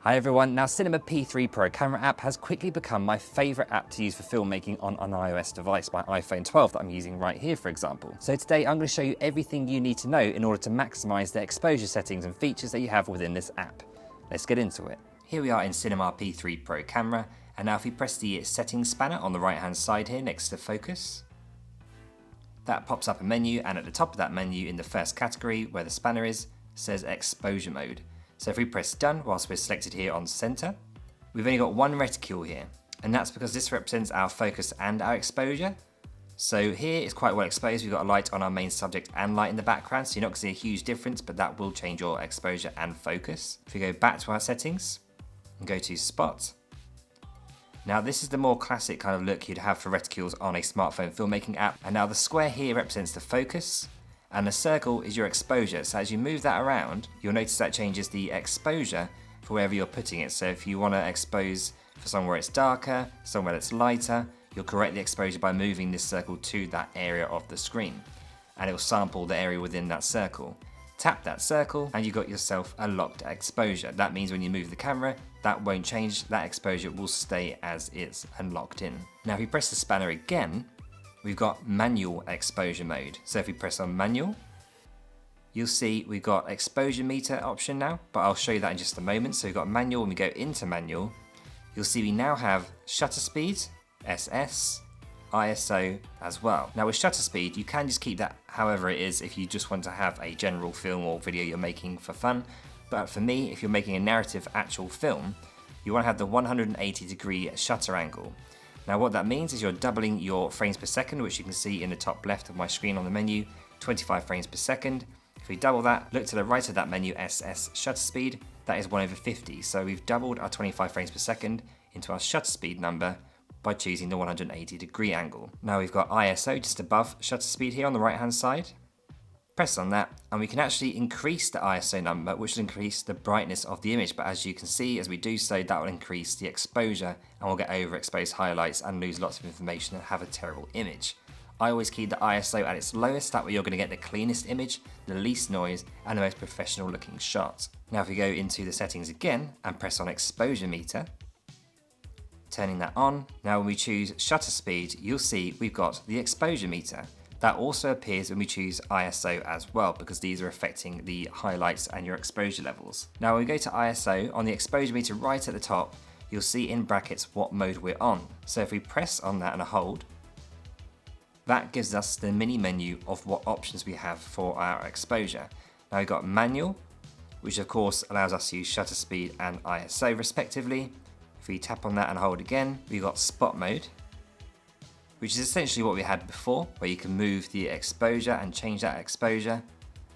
Hi everyone, now Cinema P3 Pro camera app has quickly become my favourite app to use for filmmaking on an iOS device, my iPhone 12 that I'm using right here for example. So today I'm going to show you everything you need to know in order to maximise the exposure settings and features that you have within this app. Let's get into it. Here we are in Cinema P3 Pro camera, and now if we press the settings spanner on the right hand side here next to focus, that pops up a menu, and at the top of that menu in the first category where the spanner is, says exposure mode. So if we press done whilst we're selected here on center, we've only got one reticule here, and that's because this represents our focus and our exposure. So here it's quite well exposed, we've got a light on our main subject and light in the background, so you're not going to see a huge difference, but that will change your exposure and focus. If we go back to our settings and go to spot, now this is the more classic kind of look you'd have for reticules on a smartphone filmmaking app, and now the square here represents the focus, and the circle is your exposure. So as you move that around, you'll notice that changes the exposure for wherever you're putting it. So if you want to expose for somewhere it's darker, somewhere that's lighter, you'll correct the exposure by moving this circle to that area of the screen, and it will sample the area within that circle. Tap that circle and you've got yourself a locked exposure. That means when you move the camera, that won't change, that exposure will stay as is and locked in. Now if you press the spanner again, we've got manual exposure mode. So if we press on manual, you'll see we've got exposure meter option now, but I'll show you that in just a moment. So we've got manual, and we go into manual, you'll see we now have shutter speed, SS, ISO as well. Now with shutter speed, you can just keep that however it is if you just want to have a general film or video you're making for fun. But for me, if you're making a narrative actual film, you want to have the 180-degree shutter angle. Now what that means is you're doubling your frames per second, which you can see in the top left of my screen on the menu, 25 frames per second. If we double that, look to the right of that menu, SS shutter speed, that is 1/50. So we've doubled our 25 frames per second into our shutter speed number by choosing the 180-degree angle. Now we've got ISO just above shutter speed here on the right hand side. Press on that and we can actually increase the ISO number, which will increase the brightness of the image, but as you can see, as we do so, that will increase the exposure and we'll get overexposed highlights and lose lots of information and have a terrible image. I always keep the ISO at its lowest, that way you're going to get the cleanest image, the least noise, and the most professional looking shot. Now if we go into the settings again and press on exposure meter, turning that on, now when we choose shutter speed, you'll see we've got the exposure meter. That also appears when we choose ISO as well, because these are affecting the highlights and your exposure levels. Now when we go to ISO, on the exposure meter right at the top, you'll see in brackets what mode we're on. So if we press on that and hold, that gives us the mini menu of what options we have for our exposure. Now we've got manual, which of course allows us to use shutter speed and ISO respectively. If we tap on that and hold again, we've got spot mode, which is essentially what we had before, where you can move the exposure and change that exposure.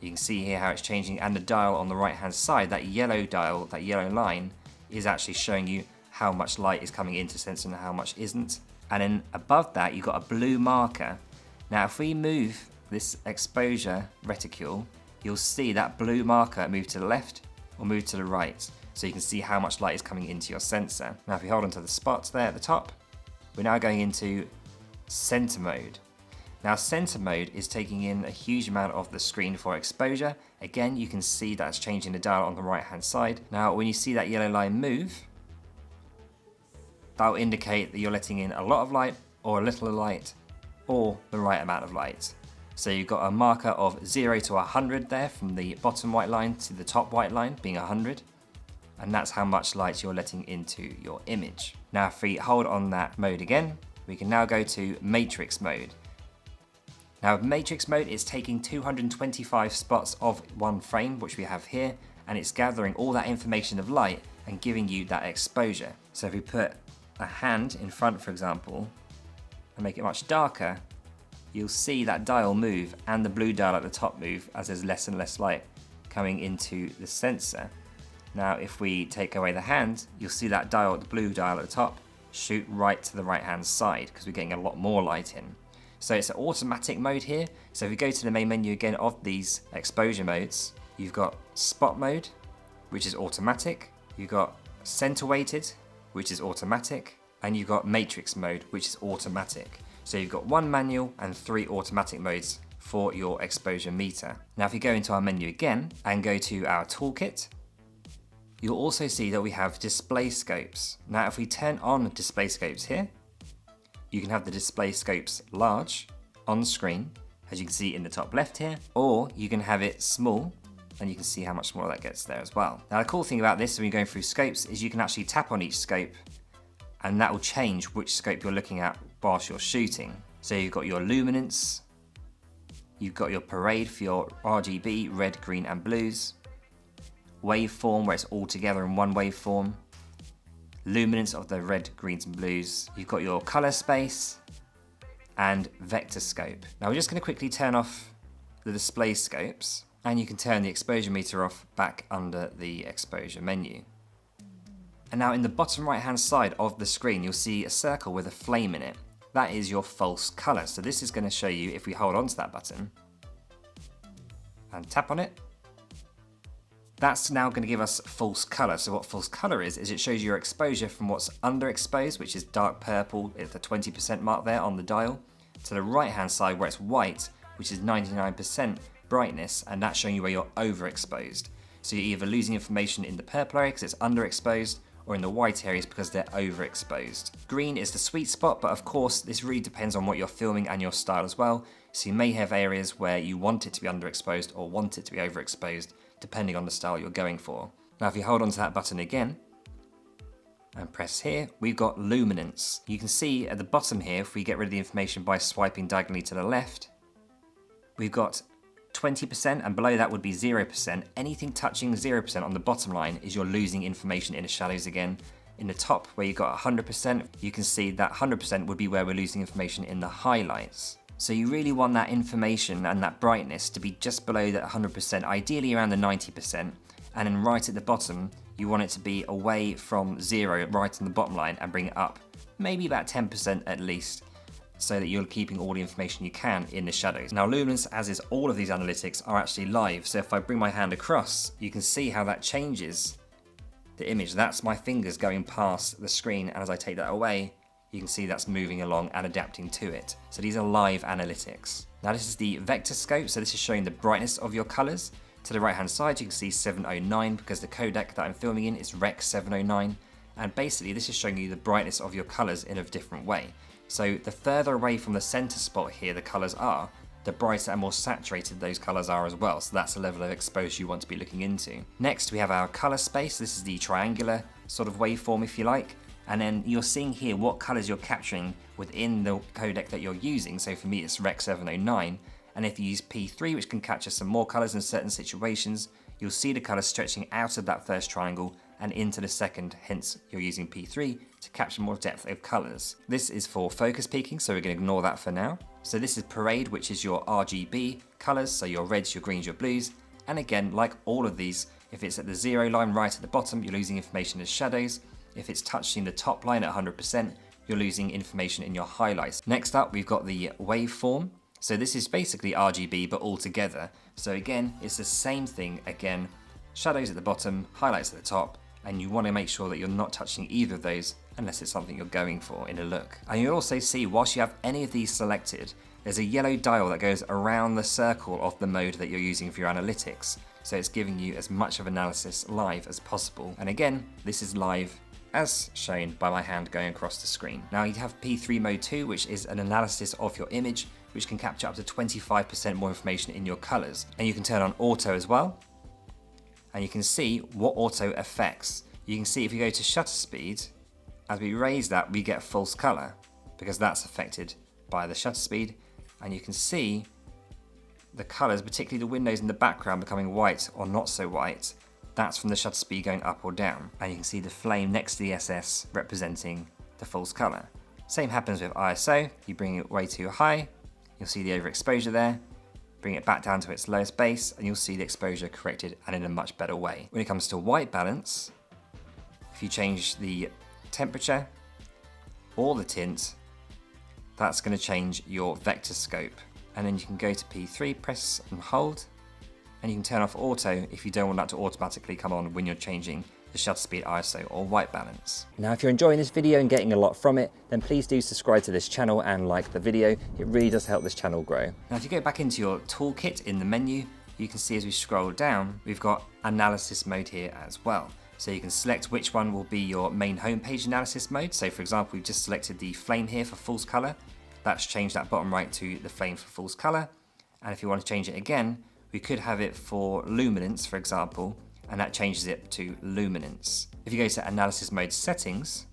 You can see here how it's changing, and the dial on the right hand side, that yellow dial, that yellow line, is actually showing you how much light is coming into sensor and how much isn't. And then above that, you've got a blue marker. Now if we move this exposure reticule, you'll see that blue marker move to the left or move to the right, so you can see how much light is coming into your sensor. Now if we hold onto the spots there at the top, we're now going into center mode. Now center mode is taking in a huge amount of the screen for exposure. Again, you can see that's changing the dial on the right hand side. Now when you see that yellow line move, that will indicate that you're letting in a lot of light or a little light or the right amount of light. So you've got a marker of 0 to 100 there, from the bottom white line to the top white line being 100. And that's how much light you're letting into your image. Now if we hold on that mode again, we can now go to matrix mode. Now matrix mode is taking 225 spots of one frame, which we have here, and it's gathering all that information of light and giving you that exposure. So if we put a hand in front, for example, and make it much darker, you'll see that dial move and the blue dial at the top move as there's less and less light coming into the sensor. Now if we take away the hand, you'll see that dial, the blue dial at the top, shoot right to the right hand side because we're getting a lot more light in. So it's an automatic mode here. So if we go to the main menu again of these exposure modes, you've got spot mode, which is automatic. You've got center weighted, which is automatic. And you've got matrix mode, which is automatic. So you've got one manual and 3 automatic modes for your exposure meter. Now if you go into our menu again and go to our toolkit, you'll also see that we have display scopes. Now if we turn on display scopes here, you can have the display scopes large on the screen, as you can see in the top left here, or you can have it small, and you can see how much smaller that gets there as well. Now the cool thing about this when you're going through scopes is you can actually tap on each scope, and that will change which scope you're looking at whilst you're shooting. So you've got your luminance, you've got your parade for your RGB, red, green and blues, waveform where it's all together in one waveform, luminance of the red, greens and blues, you've got your color space and vector scope. Now we're just going to quickly turn off the display scopes, and you can turn the exposure meter off back under the exposure menu. And now in the bottom right hand side of the screen you'll see a circle with a flame in it. That is your false color. So this is going to show you, if we hold on to that button and tap on it, that's now going to give us false color. So what false color is it shows your exposure from what's underexposed, which is dark purple at the 20% mark there on the dial, to the right hand side where it's white, which is 99% brightness, and that's showing you where you're overexposed. So you're either losing information in the purple area because it's underexposed, or in the white areas because they're overexposed. Green is the sweet spot, but of course this really depends on what you're filming and your style as well. So you may have areas where you want it to be underexposed or want it to be overexposed, depending on the style you're going for. Now if you hold on to that button again and press here, we've got luminance. You can see at the bottom here, if we get rid of the information by swiping diagonally to the left, we've got 20%, and below that would be 0%. Anything touching 0% on the bottom line is you're losing information in the shadows again. In the top where you've got 100%, you can see that 100% would be where we're losing information in the highlights. So you really want that information and that brightness to be just below that 100%, ideally around the 90%, and then right at the bottom, you want it to be away from 0 right on the bottom line and bring it up, maybe about 10% at least, so that you're keeping all the information you can in the shadows. Now luminance, as is all of these analytics, are actually live. So if I bring my hand across, you can see how that changes the image. That's my fingers going past the screen, and as I take that away, you can see that's moving along and adapting to it. So these are live analytics. Now this is the vector scope, so this is showing the brightness of your colors. To the right hand side you can see 709 because the codec that I'm filming in is Rec 709, and basically this is showing you the brightness of your colors in a different way. So the further away from the center spot here the colors are, the brighter and more saturated those colors are as well. So that's the level of exposure you want to be looking into. Next we have our color space. This is the triangular sort of waveform if you like. And then you're seeing here what colors you're capturing within the codec that you're using. So for me it's Rec 709. And if you use P3, which can capture some more colors in certain situations, you'll see the colors stretching out of that first triangle and into the second, hence you're using P3 to capture more depth of colors. This is for focus peaking, so we're going to ignore that for now. So this is parade, which is your RGB colors, so your reds, your greens, your blues. And again, like all of these, if it's at the 0 line right at the bottom, you're losing information as shadows. If it's touching the top line at 100%, you're losing information in your highlights. Next up, we've got the waveform. So this is basically RGB, but all together. So again, it's the same thing again, shadows at the bottom, highlights at the top, and you want to make sure that you're not touching either of those unless it's something you're going for in a look. And you'll also see, whilst you have any of these selected, there's a yellow dial that goes around the circle of the mode that you're using for your analytics. So it's giving you as much of analysis live as possible. And again, this is live as shown by my hand going across the screen. Now you have P3 mode 2, which is an analysis of your image, which can capture up to 25% more information in your colors. And you can turn on auto as well. And you can see what auto affects. You can see if you go to shutter speed, as we raise that, we get false color because that's affected by the shutter speed. And you can see the colors, particularly the windows in the background, becoming white or not so white. That's from the shutter speed going up or down. And you can see the flame next to the SS representing the false color. Same happens with ISO. You bring it way too high, you'll see the overexposure there. Bring it back down to its lowest base and you'll see the exposure corrected and in a much better way. When it comes to white balance, if you change the temperature or the tint, that's going to change your vector scope. And then you can go to P3, press and hold, and you can turn off auto if you don't want that to automatically come on when you're changing the shutter speed, ISO or white balance. Now if you're enjoying this video and getting a lot from it, then please do subscribe to this channel and like the video. It really does help this channel grow. Now if you go back into your toolkit in the menu, you can see as we scroll down, we've got analysis mode here as well. So you can select which one will be your main homepage analysis mode. So for example, we've just selected the flame here for false color. That's changed that bottom right to the flame for false color. And if you want to change it again, we could have it for luminance, for example, and that changes it to luminance. If you go to analysis mode settings,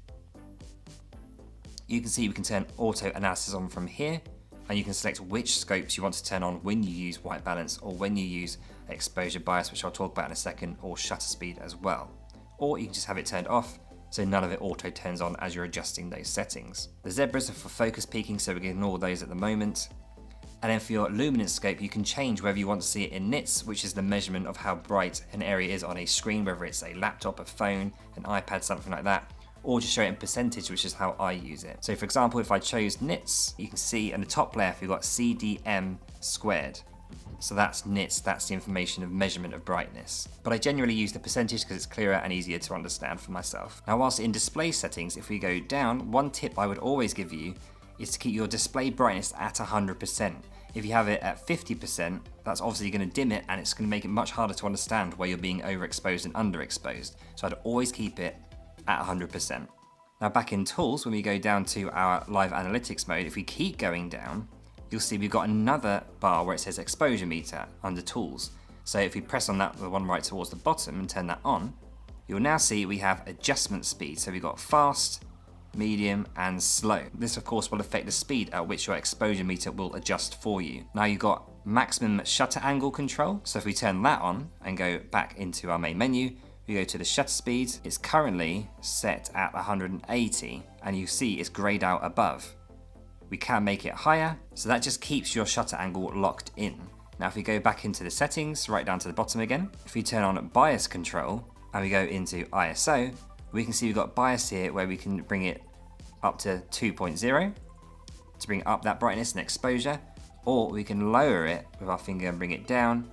you can see we can turn auto analysis on from here, and you can select which scopes you want to turn on when you use white balance or when you use exposure bias, which I'll talk about in a second, or shutter speed as well. Or you can just have it turned off, so none of it auto turns on as you're adjusting those settings. The zebras are for focus peaking, so we can ignore those at the moment. And then for your luminance scope, you can change whether you want to see it in nits, which is the measurement of how bright an area is on a screen, whether it's a laptop, a phone, an iPad, something like that, or just show it in percentage, which is how I use it. So for example, if I chose nits, you can see in the top left, we've got CDM squared. So that's nits, that's the information of measurement of brightness. But I generally use the percentage because it's clearer and easier to understand for myself. Now, whilst in display settings, if we go down, one tip I would always give you is to keep your display brightness at 100%. If you have it at 50%, that's obviously going to dim it and it's going to make it much harder to understand where you're being overexposed and underexposed. So I'd always keep it at 100%. Now back in tools, when we go down to our live analytics mode, if we keep going down, you'll see we've got another bar where it says exposure meter under tools. So if we press on that, the one right towards the bottom, and turn that on, you'll now see we have adjustment speed. So we've got fast, medium and slow. This of course will affect the speed at which your exposure meter will adjust for you. Now you've got maximum shutter angle control. So if we turn that on and go back into our main menu, we go to the shutter speed. It's currently set at 180 and you see it's grayed out above. We can make it higher, so that just keeps your shutter angle locked in. Now if we go back into the settings, right down to the bottom again, if we turn on bias control and we go into ISO, we can see we've got bias here where we can bring it up to 2.0 to bring up that brightness and exposure, or we can lower it with our finger and bring it down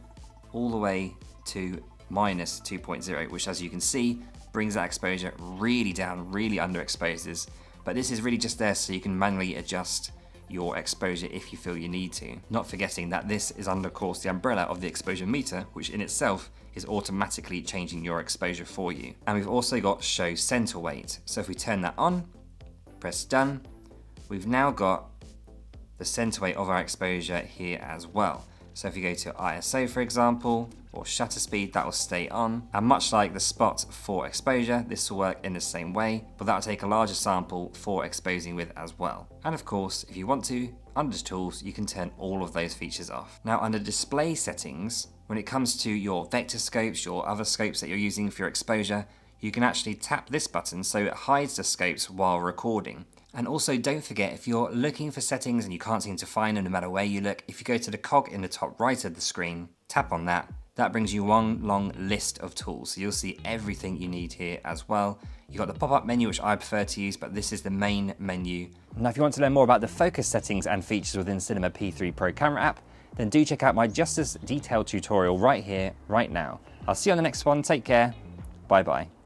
all the way to minus 2.0, which as you can see, brings that exposure really down, really underexposes. But this is really just there so you can manually adjust your exposure if you feel you need to. Not forgetting that this is under, of course, the umbrella of the exposure meter, which in itself is automatically changing your exposure for you. And we've also got show center weight. So if we turn that on, press done, we've now got the center weight of our exposure here as well. So if you go to ISO, for example, or shutter speed, that will stay on. And much like the spot for exposure, this will work in the same way, but that'll take a larger sample for exposing with as well. And of course, if you want to, under tools, you can turn all of those features off. Now under display settings, when it comes to your vector scopes, your other scopes that you're using for your exposure, you can actually tap this button so it hides the scopes while recording. And also don't forget, if you're looking for settings and you can't seem to find them no matter where you look, if you go to the cog in the top right of the screen, tap on that, that brings you one long list of tools. So you'll see everything you need here as well. You've got the pop-up menu, which I prefer to use, but this is the main menu. Now, if you want to learn more about the focus settings and features within Cinema P3 Pro camera app, then do check out my just as detailed tutorial right here, right now. I'll see you on the next one. Take care. Bye-bye.